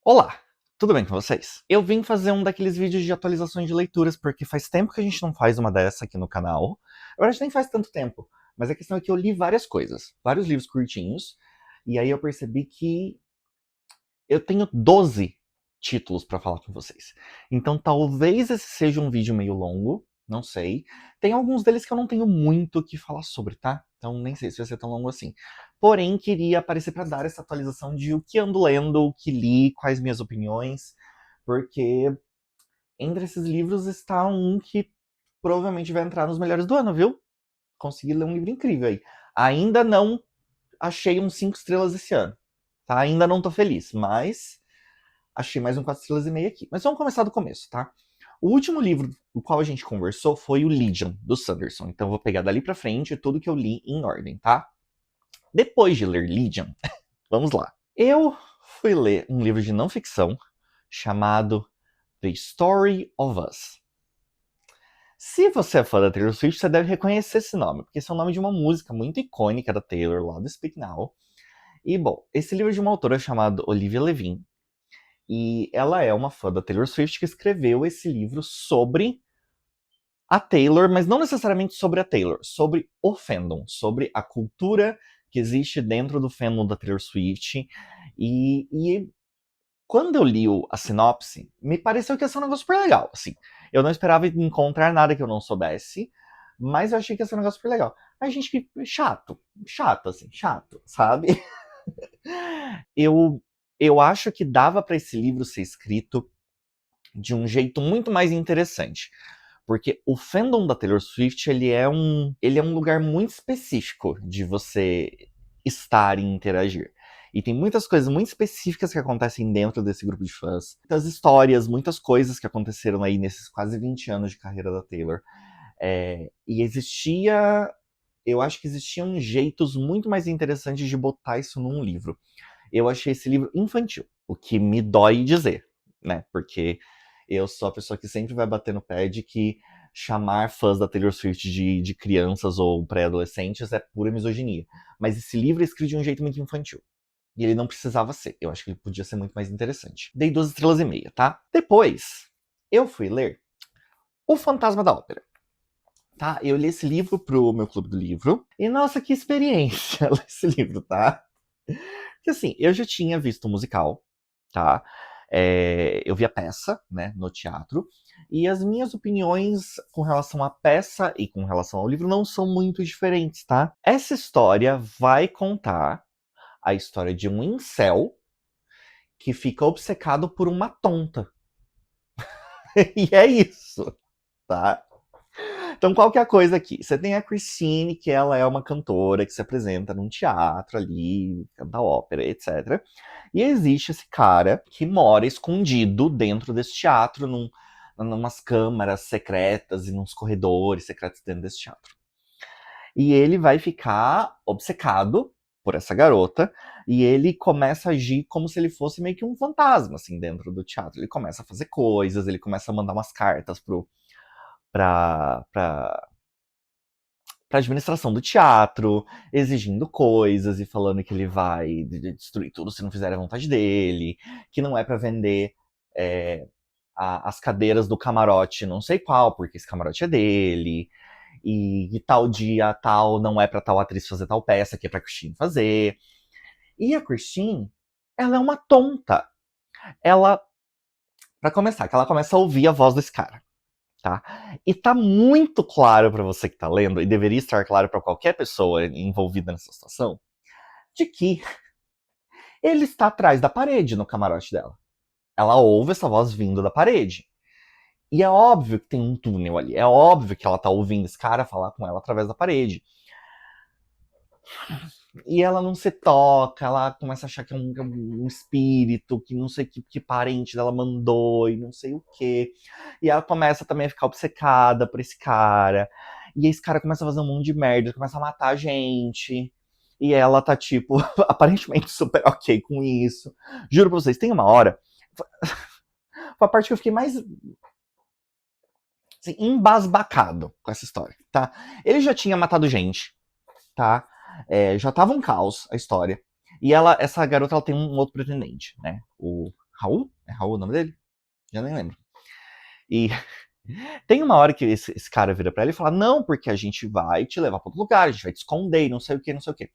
Olá, tudo bem com vocês? Eu vim fazer um daqueles vídeos de atualizações de leituras, porque faz tempo que a gente não faz uma dessa aqui no canal. Na verdade, nem faz tanto tempo, mas a questão é que eu li várias coisas, vários livros curtinhos, e aí eu percebi que eu tenho 12 títulos pra falar com vocês. Então talvez esse seja um vídeo meio longo, não sei. Tem alguns deles que eu não tenho muito o que falar sobre, tá? Então nem sei se vai ser tão longo assim. Porém, queria aparecer pra dar essa atualização de o que ando lendo, o que li, quais minhas opiniões, porque entre esses livros está um que provavelmente vai entrar nos melhores do ano, viu? Consegui ler um livro incrível aí. Ainda não achei uns 5 estrelas esse ano, tá? Ainda não tô feliz, mas achei mais um 4 estrelas e meia aqui. Mas vamos começar do começo, tá? O último livro do qual a gente conversou foi o Legion, do Sanderson. Então eu vou pegar dali pra frente tudo que eu li em ordem, tá? Depois de ler Legion, vamos lá. Eu fui ler um livro de não ficção chamado The Story of Us. Se você é fã da Taylor Swift, você deve reconhecer esse nome, porque esse é o nome de uma música muito icônica da Taylor, lá do Speak Now. E, bom, esse livro é de uma autora chamada Olivia Levine, e ela é uma fã da Taylor Swift que escreveu esse livro sobre a Taylor, mas não necessariamente sobre a Taylor, sobre o fandom, sobre a cultura que existe dentro do fandom da Taylor Swift. E quando eu li a sinopse, me pareceu que ia ser um negócio super legal. Assim, eu não esperava encontrar nada que eu não soubesse, mas eu achei que ia ser um negócio super legal. Mas, gente, que chato, assim, chato, sabe? Eu, eu acho que dava para esse livro ser escrito de um jeito muito mais interessante. Porque o fandom da Taylor Swift, ele é um lugar muito específico de você estar e interagir. E tem muitas coisas muito específicas que acontecem dentro desse grupo de fãs. Muitas histórias, muitas coisas que aconteceram aí nesses quase 20 anos de carreira da Taylor. E eu acho que existiam jeitos muito mais interessantes de botar isso num livro. Eu achei esse livro infantil, o que me dói dizer, né? Porque eu sou a pessoa que sempre vai bater no pé de que chamar fãs da Taylor Swift de crianças ou pré-adolescentes é pura misoginia. Mas esse livro é escrito de um jeito muito infantil. E ele não precisava ser. Eu acho que ele podia ser muito mais interessante. Dei 2 estrelas e meia, tá? Depois, eu fui ler O Fantasma da Ópera. Tá? Eu li esse livro pro meu clube do livro. E nossa, que experiência ler esse livro, tá? Porque assim, eu já tinha visto o musical, tá? Eu vi a peça, né, no teatro, e as minhas opiniões com relação à peça e com relação ao livro não são muito diferentes, tá? Essa história vai contar a história de um incel que fica obcecado por uma tonta. E é isso, tá? Então, qual que é a coisa aqui? Você tem a Christine, que ela é uma cantora que se apresenta num teatro ali, canta ópera, etc. E existe esse cara que mora escondido dentro desse teatro, numas câmaras secretas e nos corredores secretos dentro desse teatro. E ele vai ficar obcecado por essa garota, e ele começa a agir como se ele fosse meio que um fantasma, assim, dentro do teatro. Ele começa a fazer coisas, ele começa a mandar umas cartas pra administração do teatro, exigindo coisas e falando que ele vai destruir tudo se não fizer a vontade dele, que não é pra vender é, as cadeiras do camarote não sei qual, porque esse camarote é dele, e tal dia tal não é pra tal atriz fazer tal peça, que é pra Christine fazer. E a Christine, ela é uma tonta. Ela, pra começar, que ela começa a ouvir a voz desse cara. Tá? E tá muito claro para você que tá lendo, e deveria estar claro para qualquer pessoa envolvida nessa situação, de que ele está atrás da parede no camarote dela. Ela ouve essa voz vindo da parede. E é óbvio que tem um túnel ali. É óbvio que ela tá ouvindo esse cara falar com ela através da parede. E ela não se toca, ela começa a achar que é um espírito, que não sei que parente dela mandou e não sei o quê. E ela começa também a ficar obcecada por esse cara. E esse cara começa a fazer um monte de merda, começa a matar a gente. E ela tá, tipo, aparentemente super ok com isso. Juro pra vocês, tem uma hora. Foi a parte que eu fiquei mais assim, embasbacado com essa história, tá? Ele já tinha matado gente, tá? Já tava um caos a história. E essa garota, ela tem um outro pretendente, né? Raul? É Raul o nome dele? Já nem lembro. E tem uma hora que esse cara vira pra ela e fala, não, porque a gente vai te levar pra outro lugar, a gente vai te esconder, e não sei o que, não sei o que.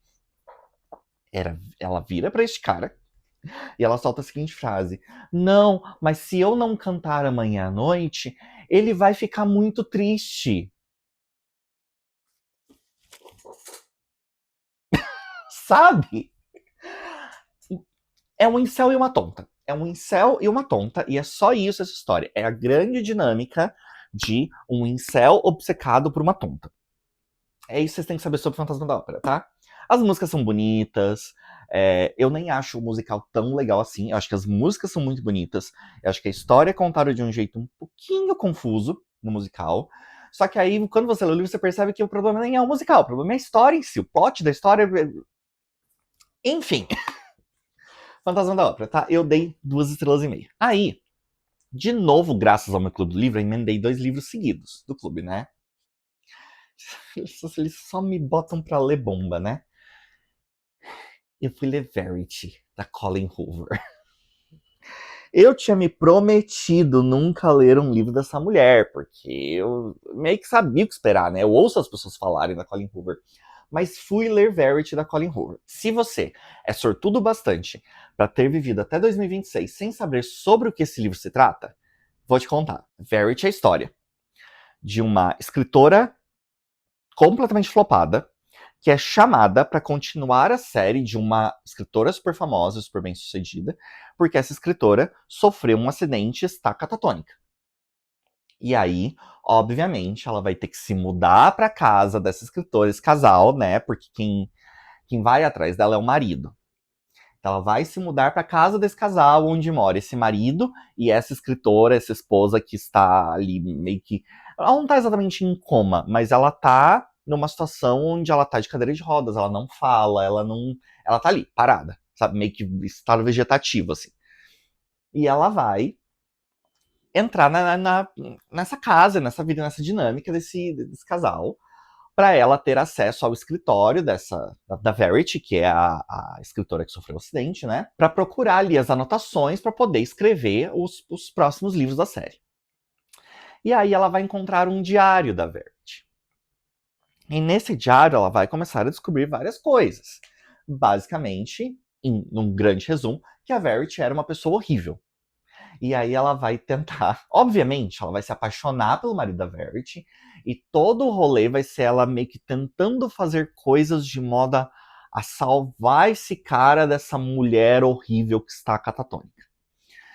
Ela vira pra este cara e ela solta a seguinte frase, não, mas se eu não cantar amanhã à noite, ele vai ficar muito triste. Sabe? É um incel e uma tonta. É um incel e uma tonta, e é só isso essa história. É a grande dinâmica de um incel obcecado por uma tonta. É isso que vocês têm que saber sobre o Fantasma da Ópera, tá? As músicas são bonitas, eu nem acho o musical tão legal assim, eu acho que as músicas são muito bonitas, eu acho que a história é contada de um jeito um pouquinho confuso no musical, só que aí, quando você lê o livro, você percebe que o problema nem é o musical, o problema é a história em si, o plot da história... Enfim, Fantasma da Ópera, tá? Eu dei 2,5 estrelas. Aí, de novo, graças ao meu clube do livro, eu emendei 2 livros seguidos do clube, né? Eles só me botam pra ler bomba, né? Eu fui ler Verity, da Colin Hoover. Eu tinha me prometido nunca ler um livro dessa mulher, porque eu meio que sabia o que esperar, né? Eu ouço as pessoas falarem da Colin Hoover. Mas fui ler Verity da Colin Hoover. Se você é sortudo bastante para ter vivido até 2026 sem saber sobre o que esse livro se trata, vou te contar. Verity é a história de uma escritora completamente flopada, que é chamada para continuar a série de uma escritora super famosa, super bem sucedida, porque essa escritora sofreu um acidente e está catatônica. E aí, obviamente, ela vai ter que se mudar para casa dessa escritora, esse casal, né? Porque quem vai atrás dela é o marido. Então ela vai se mudar para casa desse casal onde mora esse marido e essa escritora, essa esposa que está ali meio que... Ela não está exatamente em coma, mas ela está numa situação onde ela está de cadeira de rodas, ela não fala, ela não... Ela tá ali, parada, sabe? Meio que estado vegetativo, assim. E ela vai entrar nessa casa, nessa vida, nessa dinâmica desse casal, para ela ter acesso ao escritório da Verity, que é a escritora que sofreu o acidente, né? Para procurar ali as anotações para poder escrever os próximos livros da série. E aí ela vai encontrar um diário da Verity. E nesse diário ela vai começar a descobrir várias coisas. Basicamente, num grande resumo, que a Verity era uma pessoa horrível. E aí ela vai tentar, obviamente, ela vai se apaixonar pelo marido da Verity, e todo o rolê vai ser ela meio que tentando fazer coisas de modo a salvar esse cara dessa mulher horrível que está catatônica.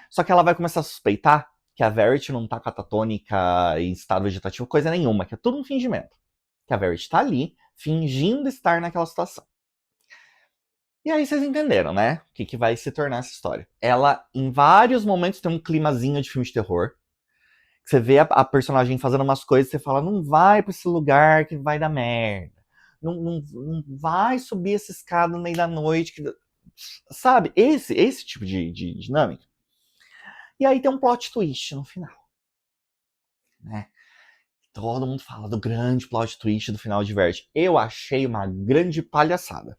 Só que ela vai começar a suspeitar que a Verity não está catatônica em estado vegetativo, coisa nenhuma, que é tudo um fingimento. Que a Verity está ali, fingindo estar naquela situação. E aí vocês entenderam, né? O que vai se tornar essa história. Ela, em vários momentos, tem um climazinho de filme de terror. Você vê a personagem fazendo umas coisas e você fala, não vai pra esse lugar que vai dar merda. Não vai subir essa escada no meio da noite. Sabe? Esse tipo de dinâmica. E aí tem um plot twist no final. Né? Todo mundo fala do grande plot twist do final de Verity. Eu achei uma grande palhaçada.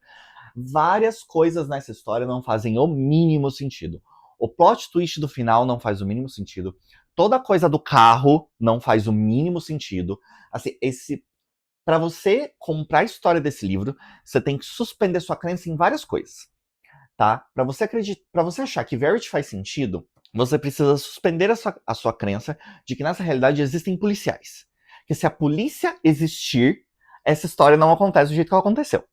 Várias coisas nessa história não fazem o mínimo sentido. O plot twist do final não faz o mínimo sentido. Toda coisa do carro não faz o mínimo sentido. Assim, para você comprar a história desse livro, você tem que suspender sua crença em várias coisas, tá? Para você acreditar, para você achar que Verity faz sentido, você precisa suspender a sua crença de que nessa realidade existem policiais. Que se a polícia existir, essa história não acontece do jeito que ela aconteceu,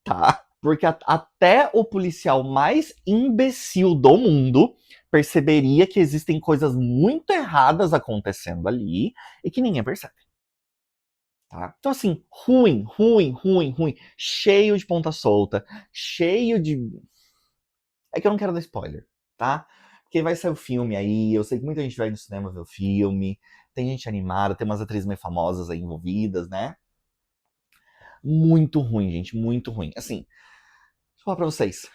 tá? Porque até o policial mais imbecil do mundo perceberia que existem coisas muito erradas acontecendo ali e que ninguém percebe. Tá? Então, assim, ruim. Cheio de ponta solta, cheio de. É que eu não quero dar spoiler, tá? Porque vai sair o filme aí, eu sei que muita gente vai no cinema ver o filme, tem gente animada, tem umas atrizes meio famosas aí envolvidas, né? Muito ruim, gente, muito ruim. Assim, deixa eu falar pra vocês.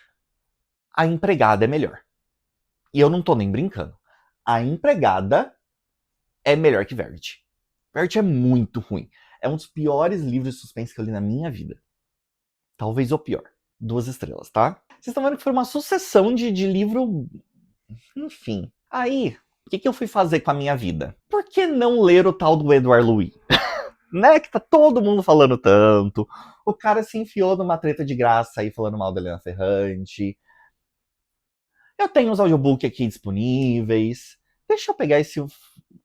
A empregada é melhor. E eu não tô nem brincando. A empregada é melhor que Verity. Verity é muito ruim. É um dos piores livros de suspense que eu li na minha vida. Talvez o pior. 2 estrelas, tá? Vocês estão vendo que foi uma sucessão de livro Enfim. Aí, o que eu fui fazer com a minha vida? Por que não ler o tal do Edward Louis? Né, que tá todo mundo falando tanto. O cara se enfiou numa treta de graça aí falando mal da Helena Ferrante. Eu tenho os audiobooks aqui disponíveis. Deixa eu pegar esse...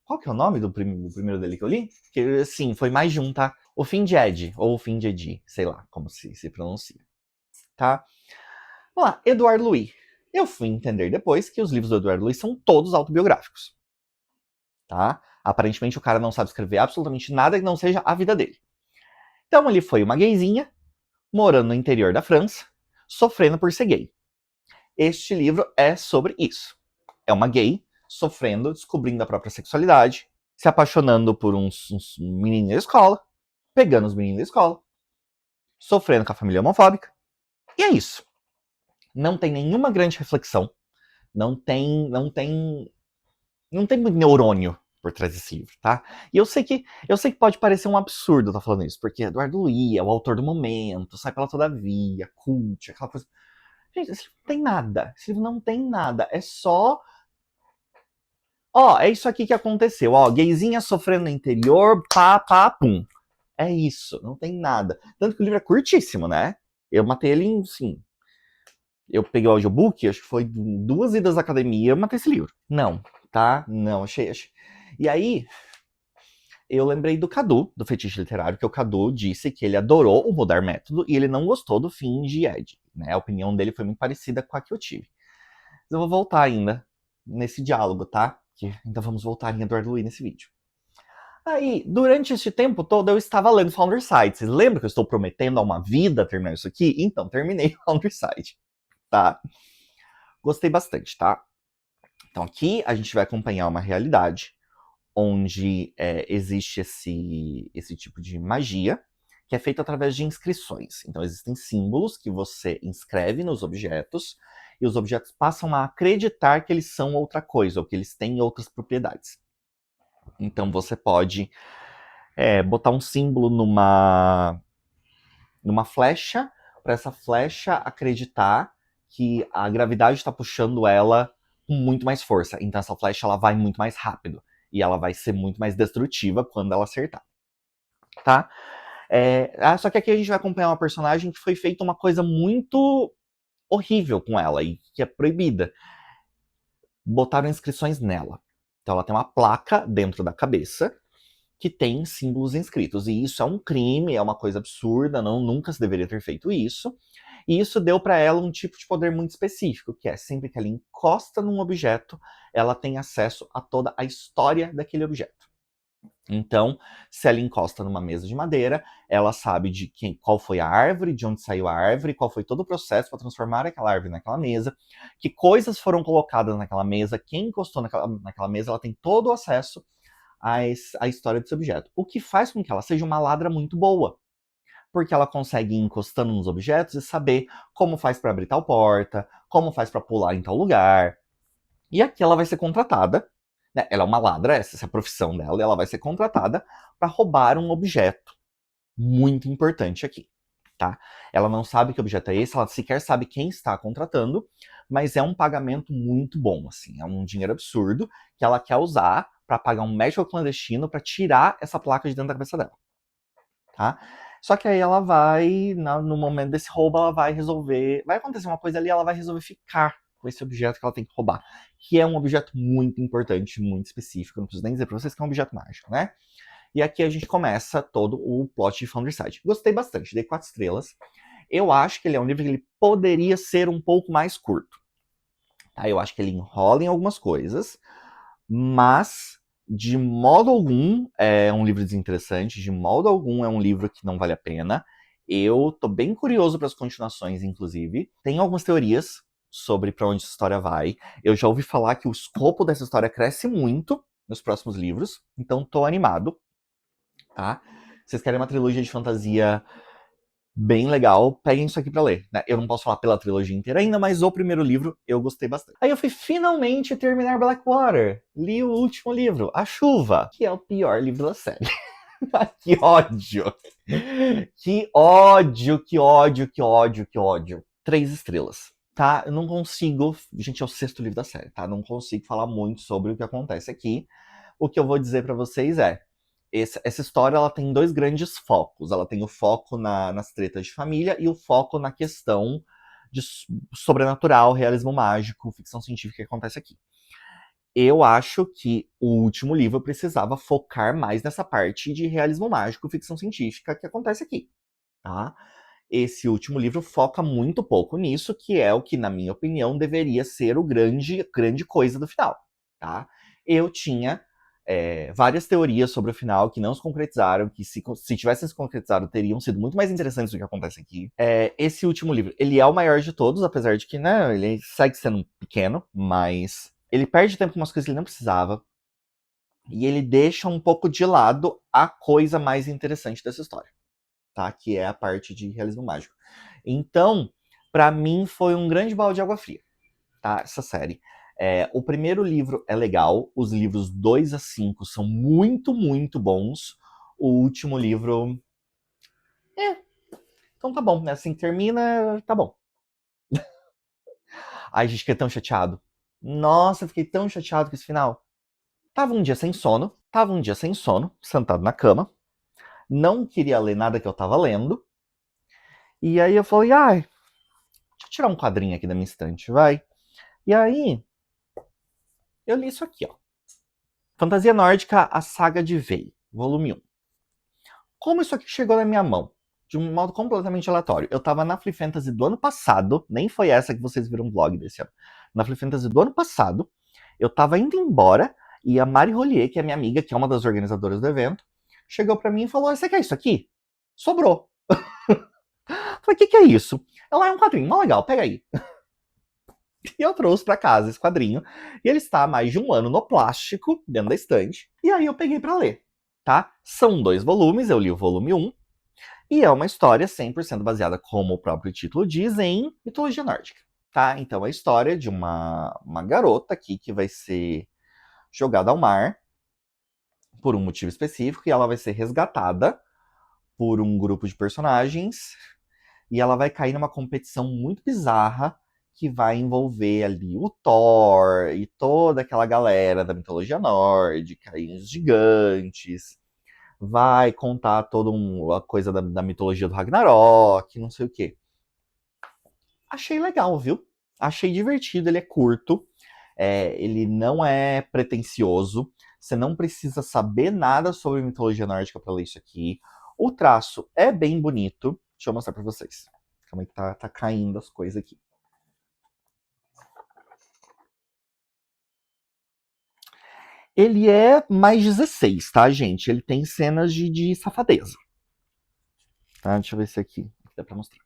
Qual que é o nome do primeiro dele que eu li? Que, sim, foi mais de um, tá? O Fim de Ed, ou O Fim de Edi, sei lá como se pronuncia, tá? Vamos lá, Edward Louis. Eu fui entender depois que os livros do Edward Louis são todos autobiográficos, tá? Aparentemente o cara não sabe escrever absolutamente nada que não seja a vida dele. Então ele foi uma gayzinha, morando no interior da França, sofrendo por ser gay. Este livro é sobre isso. É uma gay sofrendo, descobrindo a própria sexualidade, se apaixonando por uns meninos da escola, pegando os meninos da escola, sofrendo com a família homofóbica. E é isso. Não tem nenhuma grande reflexão. Não tem muito neurônio por trás desse livro, tá? E eu sei que pode parecer um absurdo eu estar falando isso, porque Eduardo Luiz é o autor do momento, sai pela Todavia, cult, aquela coisa. Gente, esse livro não tem nada. Esse livro não tem nada. É só... Ó, é isso aqui que aconteceu. Ó, gayzinha sofrendo no interior, pá, pá, pum. É isso, não tem nada. Tanto que o livro é curtíssimo, né? Eu matei ele em, sim. Eu peguei o audiobook, acho que foi 2 idas à academia, eu matei esse livro. Não, tá? Não, achei. E aí, eu lembrei do Cadu, do Fetiche Literário, que o Cadu disse que ele adorou o Mudar Método e ele não gostou do fim de Ed. Né? A opinião dele foi muito parecida com a que eu tive. Mas eu vou voltar ainda nesse diálogo, tá? Que ainda vamos voltar em Eduardo Louis nesse vídeo. Aí, durante este tempo todo, eu estava lendo Founder Site. Vocês lembram que eu estou prometendo a uma vida terminar isso aqui? Então, terminei Founder Site, tá? Gostei bastante, tá? Então, aqui a gente vai acompanhar uma realidade onde existe esse tipo de magia que é feito através de inscrições. Então, existem símbolos que você inscreve nos objetos e os objetos passam a acreditar que eles são outra coisa, ou que eles têm outras propriedades. Então, você pode botar um símbolo numa flecha, para essa flecha acreditar que a gravidade está puxando ela com muito mais força. Então, essa flecha ela vai muito mais rápido. E ela vai ser muito mais destrutiva quando ela acertar. Tá? Só que aqui a gente vai acompanhar uma personagem que foi feita uma coisa muito horrível com ela e que é proibida. Botaram inscrições nela. Então ela tem uma placa dentro da cabeça que tem símbolos inscritos. E isso é um crime, é uma coisa absurda, nunca se deveria ter feito isso. E isso deu para ela um tipo de poder muito específico, que é sempre que ela encosta num objeto, ela tem acesso a toda a história daquele objeto. Então, se ela encosta numa mesa de madeira, ela sabe de qual foi a árvore, de onde saiu a árvore, qual foi todo o processo para transformar aquela árvore naquela mesa, que coisas foram colocadas naquela mesa, quem encostou naquela mesa, ela tem todo o acesso à história desse objeto. O que faz com que ela seja uma ladra muito boa, porque ela consegue ir encostando nos objetos e saber como faz para abrir tal porta, como faz para pular em tal lugar. E aqui ela vai ser contratada, né? Ela é uma ladra, essa é a profissão dela, e ela vai ser contratada para roubar um objeto muito importante aqui, tá? Ela não sabe que objeto é esse, ela sequer sabe quem está contratando, mas é um pagamento muito bom, assim, é um dinheiro absurdo que ela quer usar para pagar um médico clandestino para tirar essa placa de dentro da cabeça dela, tá? Só que aí ela vai, no momento desse roubo, ela vai resolver, vai acontecer uma coisa ali, ela vai resolver ficar com esse objeto que ela tem que roubar, que é um objeto muito importante, muito específico, não preciso nem dizer pra vocês que é um objeto mágico, né? E aqui a gente começa todo o plot de Foundry Side. Gostei bastante, dei 4 estrelas. Eu acho que ele é um livro que ele poderia ser um pouco mais curto. Tá? Eu acho que ele enrola em algumas coisas, mas de modo algum é um livro desinteressante, de modo algum é um livro que não vale a pena. Eu tô bem curioso para as continuações, inclusive. Tem algumas teorias sobre para onde essa história vai. Eu já ouvi falar que o escopo dessa história cresce muito nos próximos livros, então tô animado, tá? Vocês querem uma trilogia de fantasia bem legal, peguem isso aqui pra ler, né? Eu não posso falar pela trilogia inteira ainda, mas o primeiro livro eu gostei bastante. Aí eu fui finalmente terminar Blackwater. Li o último livro, A Chuva, que é o pior livro da série. Que ódio! Que ódio, que ódio, que ódio, que ódio. 3 estrelas. tá? Eu não consigo... Gente, é o 6º livro da série, tá? Não consigo falar muito sobre o que acontece aqui. O que eu vou dizer pra vocês é... Essa história, ela tem 2 grandes focos. Ela tem o foco nas tretas de família e o foco na questão de sobrenatural, realismo mágico, ficção científica que acontece aqui. Eu acho que o último livro precisava focar mais nessa parte de realismo mágico, ficção científica que acontece aqui, tá? Esse último livro foca muito pouco nisso, que é o que, na minha opinião, deveria ser o grande coisa do final, tá? Eu tinha várias teorias sobre o final que não se concretizaram, que se tivessem se concretizado, teriam sido muito mais interessantes do que acontece aqui. Esse último livro, ele é o maior de todos, apesar de que, né, ele segue sendo pequeno, mas ele perde tempo com umas coisas que ele não precisava, e ele deixa um pouco de lado a coisa mais interessante dessa história, tá? Que é a parte de realismo mágico. Então, pra mim, foi um grande balde de água fria, tá? Essa série. O primeiro livro é legal, os livros 2 a 5 são muito, muito bons. O último livro... então tá bom, né? Assim que termina, tá bom. Ai, gente, fiquei tão chateado. Nossa, fiquei tão chateado com esse final. Tava um dia sem sono, sentado na cama. Não queria ler nada que eu tava lendo. E aí eu falei, ai, deixa eu tirar um quadrinho aqui da minha estante, vai. E aí, eu li isso aqui, ó. Fantasia Nórdica, a Saga de Vei, volume 1. Como isso aqui chegou na minha mão? De um modo completamente aleatório. Eu tava na Flip Fantasy do ano passado, nem foi essa que vocês viram o vlog desse ano. Na Flip Fantasy do ano passado, eu tava indo embora e a Mari Rollier, que é minha amiga, que é uma das organizadoras do evento, chegou pra mim e falou, você quer isso aqui? Sobrou. Falei, o que é isso? Ela é um quadrinho, mó legal, pega aí. E eu trouxe pra casa esse quadrinho, e ele está há mais de um ano no plástico, dentro da estante, e aí eu peguei pra ler, tá? São 2 volumes, eu li o volume 1, e é uma história 100% baseada, como o próprio título diz, em mitologia nórdica, tá? Então é a história de uma garota aqui que vai ser jogada ao mar por um motivo específico, e ela vai ser resgatada por um grupo de personagens, e ela vai cair numa competição muito bizarra que vai envolver ali o Thor e toda aquela galera da mitologia nórdica e os gigantes. Vai contar toda a coisa da mitologia do Ragnarok, não sei o quê. Achei legal, viu? Achei divertido, ele é curto, ele não é pretensioso, você não precisa saber nada sobre mitologia nórdica para ler isso aqui. O traço é bem bonito, deixa eu mostrar para vocês. Calma aí que tá caindo as coisas aqui. Ele é mais 16, tá, gente? Ele tem cenas de safadeza. Tá, deixa eu ver se aqui dá pra mostrar.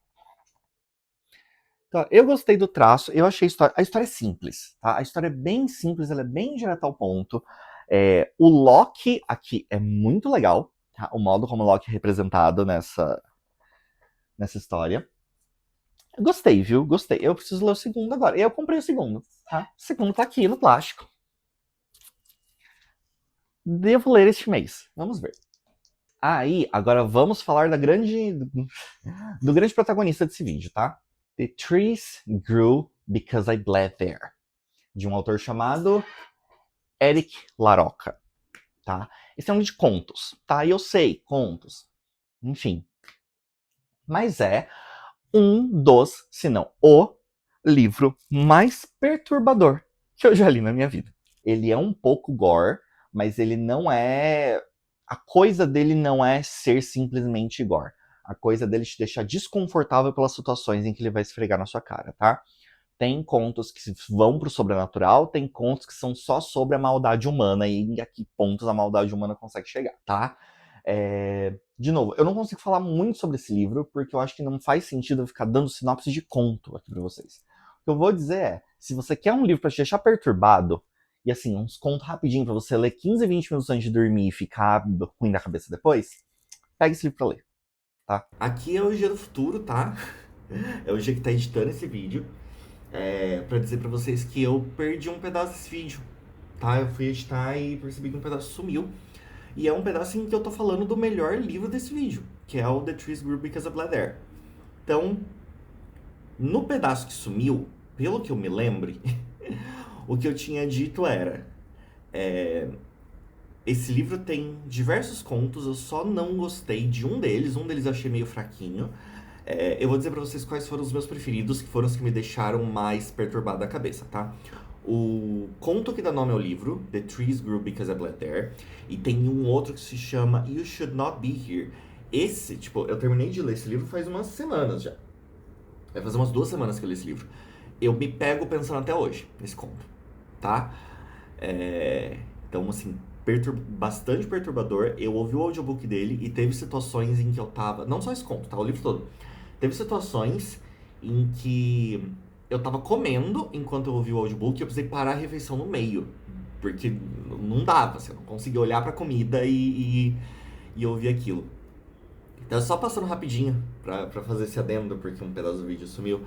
Então, eu gostei do traço, eu achei a história é simples, tá? A história é bem simples, ela é bem direta ao ponto. O Loki aqui é muito legal, tá? O modo como o Loki é representado nessa história. Gostei, viu? Gostei. Eu preciso ler o segundo agora. Eu comprei o segundo, tá? O segundo tá aqui no plástico. Devo ler este mês. Vamos ver. Aí, agora vamos falar do grande protagonista desse vídeo, tá? The Trees Grew Because I Bled There, de um autor chamado Eric LaRocca, tá? Esse é um de contos, tá? E eu sei, contos, enfim. Mas é um dos, se não o livro mais perturbador que eu já li na minha vida. Ele é um pouco gore, mas ele não é... A coisa dele não é ser simplesmente gore. A coisa dele te deixar desconfortável pelas situações em que ele vai esfregar na sua cara, tá? Tem contos que vão pro sobrenatural, tem contos que são só sobre a maldade humana e a que pontos a maldade humana consegue chegar, tá? De novo, eu não consigo falar muito sobre esse livro, porque eu acho que não faz sentido eu ficar dando sinopse de conto aqui pra vocês. O que eu vou dizer é, se você quer um livro pra te deixar perturbado, e assim, uns contos rapidinho pra você ler 15, 20 minutos antes de dormir e ficar ruim da cabeça depois, pega esse livro pra ler, tá? Aqui é o G do Futuro, tá? É o G que tá editando esse vídeo. Pra dizer pra vocês que eu perdi um pedaço desse vídeo, tá? Eu fui editar e percebi que um pedaço sumiu. E é um pedaço em que eu tô falando do melhor livro desse vídeo, que é o The Trees Grew Because I Bled There. Então, no pedaço que sumiu, pelo que eu me lembre, o que eu tinha dito era... esse livro tem diversos contos, eu só não gostei de um deles. Um deles eu achei meio fraquinho. Eu vou dizer pra vocês quais foram os meus preferidos, que foram os que me deixaram mais perturbado a cabeça, tá? O conto que dá nome ao livro, The Trees Grew Because I Bled There, e tem um outro que se chama You Should Not Be Here. Esse, tipo, eu terminei de ler esse livro faz umas semanas já. Vai fazer umas 2 semanas que eu li esse livro. Eu me pego pensando até hoje nesse conto, tá? Então, assim, bastante perturbador. Eu ouvi o audiobook dele e teve situações em que eu tava... Não só esse conto, tá? O livro todo. Teve situações em que eu tava comendo enquanto eu ouvi o audiobook e eu precisei parar a refeição no meio. Porque não dava, assim, eu não conseguia olhar pra comida e ouvir aquilo. Então, só passando rapidinho pra fazer esse adendo, porque um pedaço do vídeo sumiu.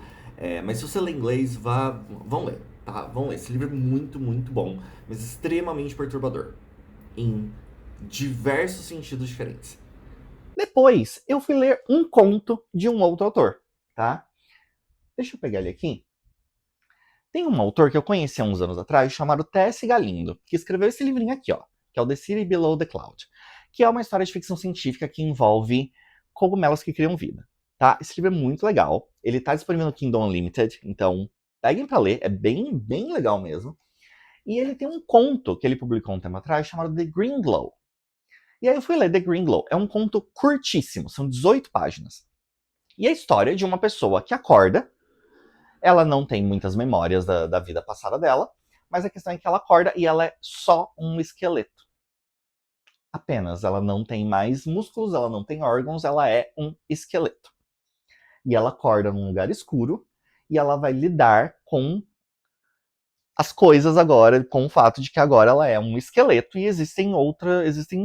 Mas se você lê inglês, vão ler, tá? Vão ler. Esse livro é muito, muito bom, mas extremamente perturbador. Em diversos sentidos diferentes. Depois, eu fui ler um conto de um outro autor, tá? Deixa eu pegar ele aqui. Tem um autor que eu conheci há uns anos atrás, chamado T.S. Galindo, que escreveu esse livrinho aqui, ó, que é o The City Below the Cloud, que é uma história de ficção científica que envolve cogumelos que criam vida, tá? Esse livro é muito legal, ele tá disponível no Kindle Unlimited, então peguem pra ler, é bem, bem legal mesmo. E ele tem um conto que ele publicou um tempo atrás, chamado The Green Glow. E aí eu fui ler The Green Glow, é um conto curtíssimo, são 18 páginas. E é a história de uma pessoa que acorda. Ela não tem muitas memórias da vida passada dela, mas a questão é que ela acorda e ela é só um esqueleto. Apenas. Ela não tem mais músculos, ela não tem órgãos, ela é um esqueleto. E ela acorda num lugar escuro e ela vai lidar com as coisas agora, com o fato de que agora ela é um esqueleto e existem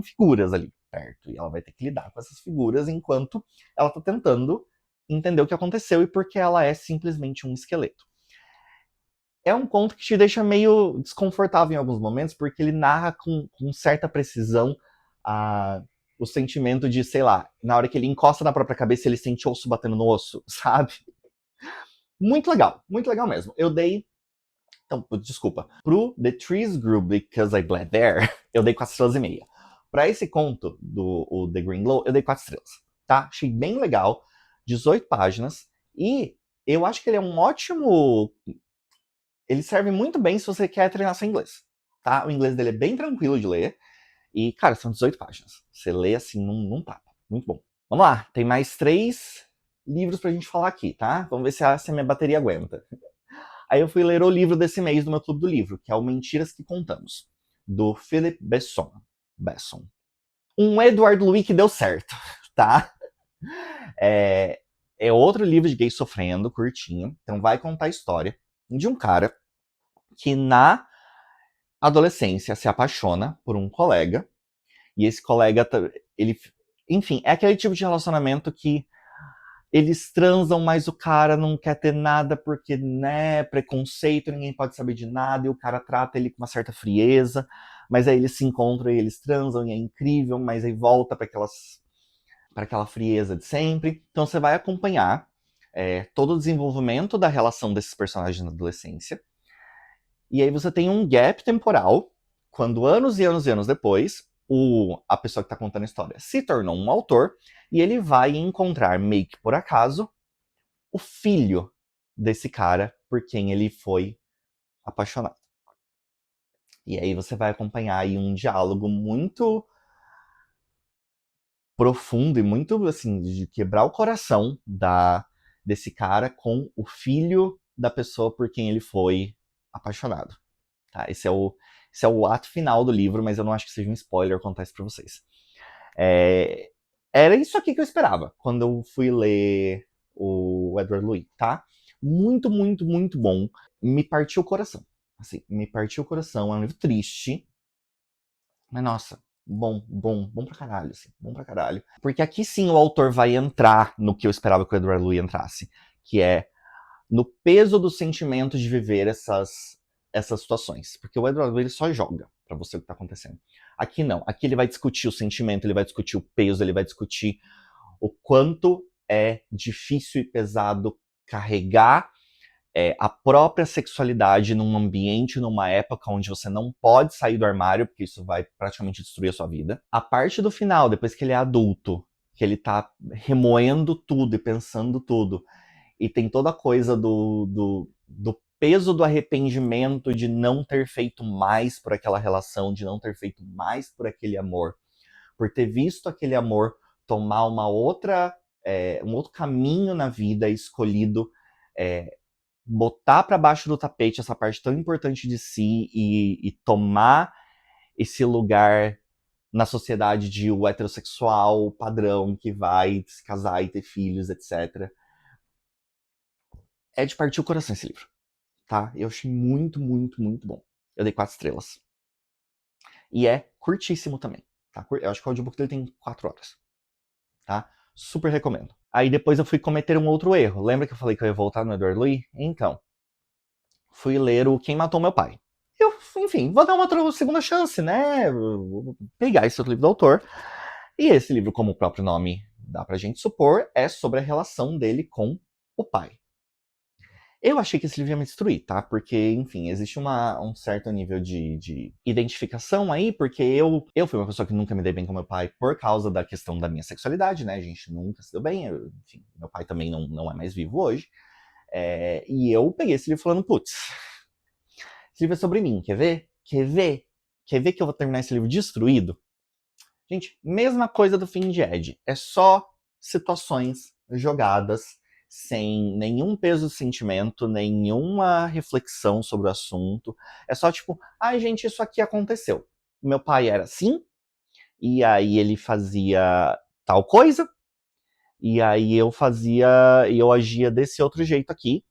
figuras ali perto. E ela vai ter que lidar com essas figuras enquanto ela tá tentando entender o que aconteceu e por que ela é simplesmente um esqueleto. É um conto que te deixa meio desconfortável em alguns momentos, porque ele narra com certa precisão o sentimento de, sei lá, na hora que ele encosta na própria cabeça, ele sente osso batendo no osso, sabe? Muito legal mesmo. Eu dei... Então, desculpa. Pro The Trees Grew Because I Bled There, eu dei 4,5 estrelas. Pra esse conto, o The Green Glow, eu dei 4 estrelas, tá? Achei bem legal. 18 páginas. E eu acho que ele é um ótimo... Ele serve muito bem se você quer treinar seu inglês, tá? O inglês dele é bem tranquilo de ler. E, cara, são 18 páginas. Você lê assim num tapa. Muito bom. Vamos lá, tem mais 3 livros pra gente falar aqui, tá? Vamos ver se a minha bateria aguenta. Aí eu fui ler o livro desse mês do meu clube do livro, que é o Mentiras que Contamos, do Philip Besson. Um Edward Louis que deu certo, tá? É outro livro de gay sofrendo, curtinho. Então vai contar a história de um cara que na adolescência se apaixona por um colega, e esse colega, ele, enfim, é aquele tipo de relacionamento que eles transam, mas o cara não quer ter nada porque, né, preconceito, ninguém pode saber de nada, e o cara trata ele com uma certa frieza, mas aí eles se encontram e eles transam, e é incrível, mas aí volta para aquela frieza de sempre. Então você vai acompanhar todo o desenvolvimento da relação desses personagens na adolescência. E aí você tem um gap temporal, quando anos e anos e anos depois, a pessoa que está contando a história se tornou um autor, e ele vai encontrar, meio que por acaso, o filho desse cara por quem ele foi apaixonado. E aí você vai acompanhar aí um diálogo muito profundo e muito, assim, de quebrar o coração desse cara com o filho da pessoa por quem ele foi apaixonado. Tá? Esse é o ato final do livro, mas eu não acho que seja um spoiler contar isso pra vocês. Era isso aqui que eu esperava quando eu fui ler o Edward Louis, tá? Muito, muito, muito bom. Me partiu o coração. Assim, me partiu o coração. É um livro triste. Mas, nossa, bom pra caralho, assim. Bom pra caralho. Porque aqui sim o autor vai entrar no que eu esperava que o Edward Louis entrasse. Que é no peso do sentimento de viver essas situações. Porque o Edward Louis ele só joga pra você o que tá acontecendo. Aqui não. Aqui ele vai discutir o sentimento, ele vai discutir o peso, ele vai discutir o quanto é difícil e pesado carregar a própria sexualidade num ambiente, numa época onde você não pode sair do armário, porque isso vai praticamente destruir a sua vida. A parte do final, depois que ele é adulto, que ele tá remoendo tudo e pensando tudo, e tem toda a coisa do peso do arrependimento de não ter feito mais por aquela relação, de não ter feito mais por aquele amor, por ter visto aquele amor tomar um outro caminho na vida, escolhido botar para baixo do tapete essa parte tão importante de si e tomar esse lugar na sociedade de o heterossexual padrão que vai se casar e ter filhos, etc. É de partir o coração esse livro, tá? Eu achei muito, muito, muito bom. Eu dei 4 estrelas. E é curtíssimo também, tá? Eu acho que o audiobook dele tem 4 horas, tá? Super recomendo. Aí depois eu fui cometer um outro erro. Lembra que eu falei que eu ia voltar no Edward Louis? Então, fui ler o Quem Matou Meu Pai. Eu, enfim, vou dar uma segunda chance, né? Vou pegar esse outro livro do autor. E esse livro, como o próprio nome dá pra gente supor, é sobre a relação dele com o pai. Eu achei que esse livro ia me destruir, tá? Porque, enfim, existe um certo nível de identificação aí, porque eu fui uma pessoa que nunca me dei bem com meu pai por causa da questão da minha sexualidade, né? A gente nunca se deu bem, enfim, meu pai também não é mais vivo hoje. E eu peguei esse livro falando, putz, esse livro é sobre mim, quer ver? Quer ver? Quer ver que eu vou terminar esse livro destruído? Gente, mesma coisa do fim de Ed. É só situações jogadas sem nenhum peso de sentimento, nenhuma reflexão sobre o assunto. É só tipo, ai gente, isso aqui aconteceu. Meu pai era assim, e aí ele fazia tal coisa, e aí eu agia desse outro jeito aqui,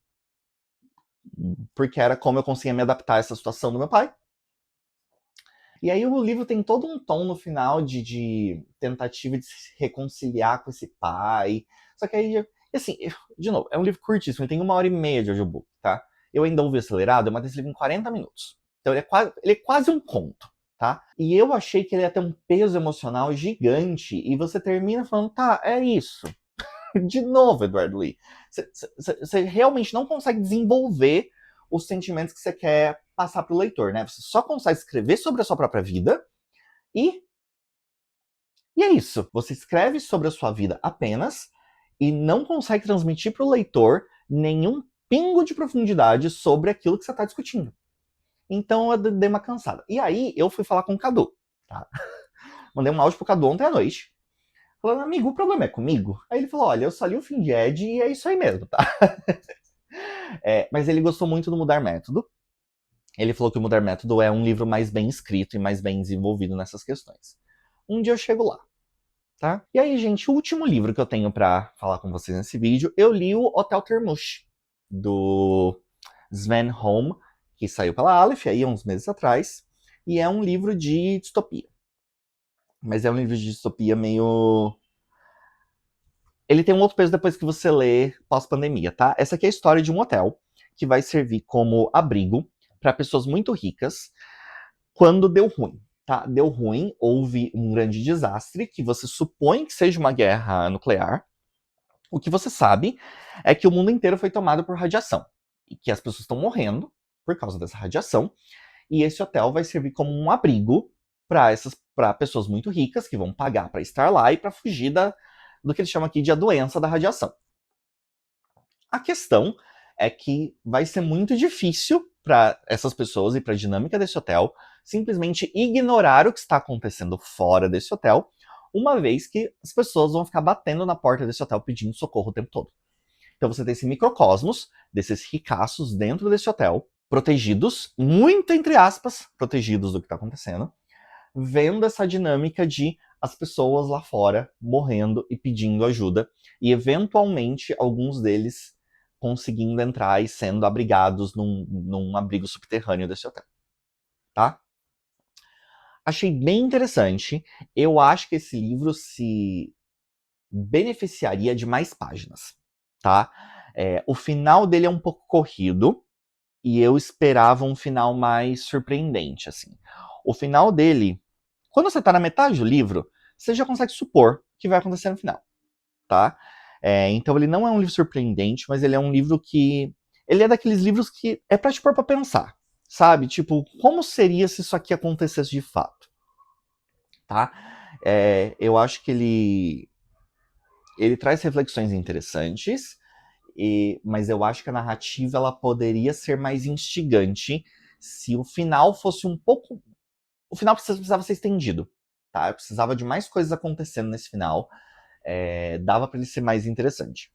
porque era como eu conseguia me adaptar a essa situação do meu pai. E aí o livro tem todo um tom no final de tentativa de se reconciliar com esse pai. Só que aí, assim, de novo, é um livro curtíssimo, ele tem 1h30 de audiobook, tá? Eu ainda ouvi acelerado, eu matei esse livro em 40 minutos. Então ele é quase um conto, tá? E eu achei que ele ia ter um peso emocional gigante, e você termina falando, tá, é isso. De novo, Eduardo Lee. Você realmente não consegue desenvolver os sentimentos que você quer passar para o leitor, né? Você só consegue escrever sobre a sua própria vida e é isso. Você escreve sobre a sua vida apenas e não consegue transmitir para o leitor nenhum pingo de profundidade sobre aquilo que você está discutindo. Então eu dei uma cansada. E aí eu fui falar com o Cadu, tá? Mandei um áudio pro Cadu ontem à noite, falando, amigo, o problema é comigo? Aí ele falou, olha, eu só li o fim de Ed e é isso aí mesmo, tá? Mas ele gostou muito do Mudar Método. Ele falou que o Mudar Método é um livro mais bem escrito e mais bem desenvolvido nessas questões. Um dia eu chego lá, tá? E aí, gente, o último livro que eu tenho pra falar com vocês nesse vídeo, eu li o Hotel Termush, do Sven Holm, que saiu pela Aleph aí há uns meses atrás, e é um livro de distopia. Mas é um livro de distopia meio... Ele tem um outro peso depois que você lê pós-pandemia, tá? Essa aqui é a história de um hotel que vai servir como abrigo para pessoas muito ricas quando deu ruim, tá? Deu ruim, houve um grande desastre que você supõe que seja uma guerra nuclear. O que você sabe é que o mundo inteiro foi tomado por radiação e que as pessoas estão morrendo por causa dessa radiação. E esse hotel vai servir como um abrigo para pessoas muito ricas que vão pagar para estar lá e para fugir do que eles chamam aqui de a doença da radiação. A questão é que vai ser muito difícil para essas pessoas e para a dinâmica desse hotel simplesmente ignorar o que está acontecendo fora desse hotel, uma vez que as pessoas vão ficar batendo na porta desse hotel pedindo socorro o tempo todo. Então você tem esse microcosmos desses ricaços dentro desse hotel, protegidos, muito entre aspas, protegidos do que está acontecendo, vendo essa dinâmica de as pessoas lá fora morrendo e pedindo ajuda, e eventualmente alguns deles conseguindo entrar e sendo abrigados num abrigo subterrâneo desse hotel, tá? Achei bem interessante. Eu acho que esse livro se beneficiaria de mais páginas, tá? O final dele é um pouco corrido, e eu esperava um final mais surpreendente, assim. O final dele, quando você tá na metade do livro, você já consegue supor o que vai acontecer no final, tá? Então ele não é um livro surpreendente, mas ele é um livro que ele é daqueles livros que é pra te pôr pra pensar, sabe? Tipo, como seria se isso aqui acontecesse de fato, tá? Eu acho que ele traz reflexões interessantes, mas eu acho que a narrativa ela poderia ser mais instigante se o final fosse um pouco... O final precisava ser estendido, tá? Eu precisava de mais coisas acontecendo nesse final. Dava pra ele ser mais interessante.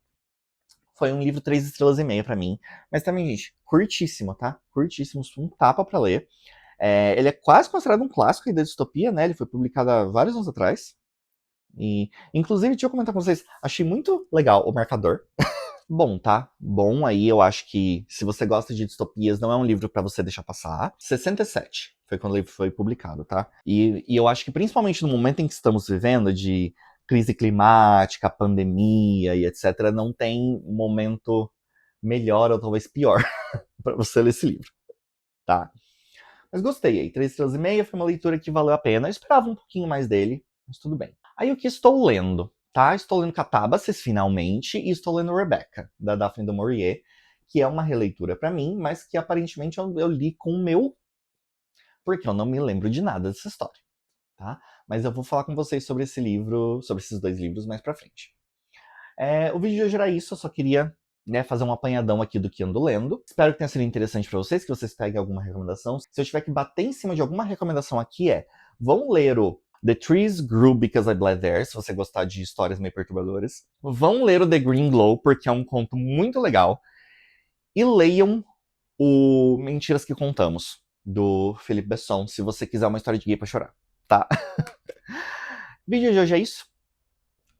Foi um livro 3,5 estrelas pra mim. Mas também, gente, curtíssimo, tá? Curtíssimo, um tapa pra ler. Ele é quase considerado um clássico da distopia, né? Ele foi publicado há vários anos atrás. E, inclusive, deixa eu comentar com vocês, achei muito legal o marcador. Bom, tá? Bom, aí eu acho que se você gosta de distopias, não é um livro pra você deixar passar. 67 foi quando ele foi publicado, tá? E eu acho que principalmente no momento em que estamos vivendo, de crise climática, pandemia e etc., não tem momento melhor ou talvez pior pra você ler esse livro, tá? Mas gostei aí, 3,5 estrelas, foi uma leitura que valeu a pena. Eu esperava um pouquinho mais dele, mas tudo bem. Aí o que estou lendo? Tá? Estou lendo Catábases, finalmente, e estou lendo Rebecca, da Daphne du Maurier, que é uma releitura pra mim, mas que aparentemente eu li com o meu, porque eu não me lembro de nada dessa história, tá? Mas eu vou falar com vocês sobre esse livro, sobre esses dois livros mais pra frente. O vídeo de hoje era isso, eu só queria, né, fazer um apanhadão aqui do que ando lendo. Espero que tenha sido interessante pra vocês, que vocês peguem alguma recomendação. Se eu tiver que bater em cima de alguma recomendação aqui vão ler o The Trees Grew Because I Bled There, se você gostar de histórias meio perturbadoras. Vão ler o The Green Glow, porque é um conto muito legal. E leiam o Mentiras que Contamos, do Philippe Besson, se você quiser uma história de gay pra chorar, tá? O vídeo de hoje é isso.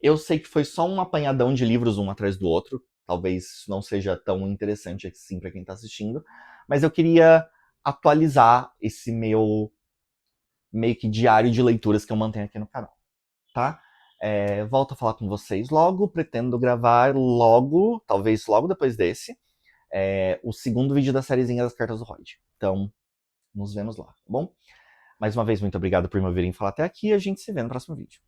Eu sei que foi só um apanhadão de livros um atrás do outro. Talvez não seja tão interessante assim pra quem tá assistindo. Mas eu queria atualizar esse meu meio que diário de leituras que eu mantenho aqui no canal, tá? Volto a falar com vocês logo. Pretendo gravar logo, talvez logo depois desse, o segundo vídeo da sériezinha das Cartas do Royd. Então, nos vemos lá, tá bom? Mais uma vez, muito obrigado por me ouvirem falar até aqui. A gente se vê no próximo vídeo.